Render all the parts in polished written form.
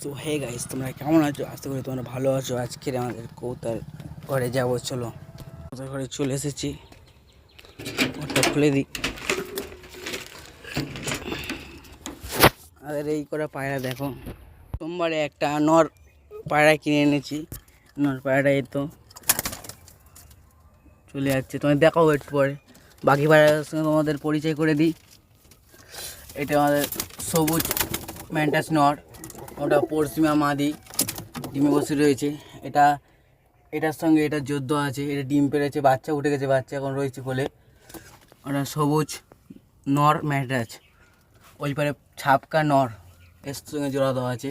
তো hey guys, তোমরা কেমন আছো? আশা করি তোমরা ভালো আছো। আজকের আমাদের কৌতার ঘরে যাবো, চলো। কৌতার ঘরে চলে এসেছি, ঘরটা খুলে দিই। আমাদের এই করা পায়রা দেখো, সোমবারে একটা নর পায়রা কিনে এনেছি। নর পায়রাটা এই তো চলে যাচ্ছে, তোমাদের দেখাবো একটু পরে। বাকি পায়রার সঙ্গে তোমাদের পরিচয় করে দিই। এটা আমাদের সবুজ ম্যান্টাস নর, ওটা পশ্চিমা মাদি ডিমে বসে রয়েছে। এটার সঙ্গে এটা যোদ্ধ আছে, এটা ডিম পেড়েছে, বাচ্চা উঠে গেছে, বাচ্চা এখন রয়েছে কোলে। ওটা সবুজ নর ম্যান্টাস। ওই পারে ছাপকা নর এর সঙ্গে জোড়া দেওয়া আছে।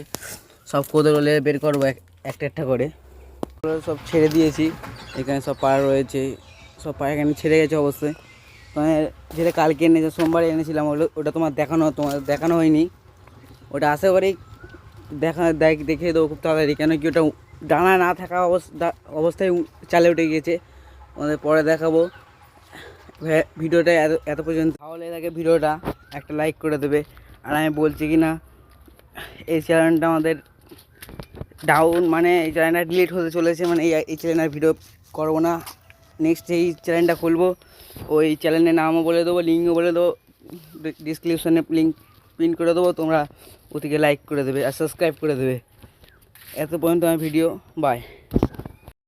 সব কোদে গলে বের করবো একটা একটা করে। সব ছেড়ে দিয়েছি, এখানে সব পায়রা রয়েছে। সব পায়রা এখানে ছেড়ে গেছে অবশ্যই। যেটা কালকে এনেছে, সোমবারে এনেছিলাম, ওটা তোমার দেখানো হয়নি। ওটা আশেপাশেই দেখে দেবো খুব তাড়াতাড়ি, কেন কি ওটা ডানা না থাকা অবস্থায় চালে উঠে গিয়েছে। আমাদের পরে দেখাবো। ভিডিওটা এত পর্যন্ত ভালো লেগে থাকে ভিডিওটা একটা লাইক করে দেবে। আর আমি বলছি কি না, এই চ্যানেলটা আমাদের ডাউন, মানে এই চ্যানেলটা ডিলিট হতে চলেছে, মানে এই চ্যানেলের ভিডিও করবো না। নেক্সট যেই চ্যানেলটা খুলবো ওই চ্যানেলের নামও বলে দেবো, লিঙ্কও বলে দেবো, ডিসক্রিপশানে লিঙ্ক পিন করে দেবো। তোমরা ওদিকে লাইক করে দেবে আর সাবস্ক্রাইব করে দেবে। এত পর্যন্ত আমার ভিডিও, বাই।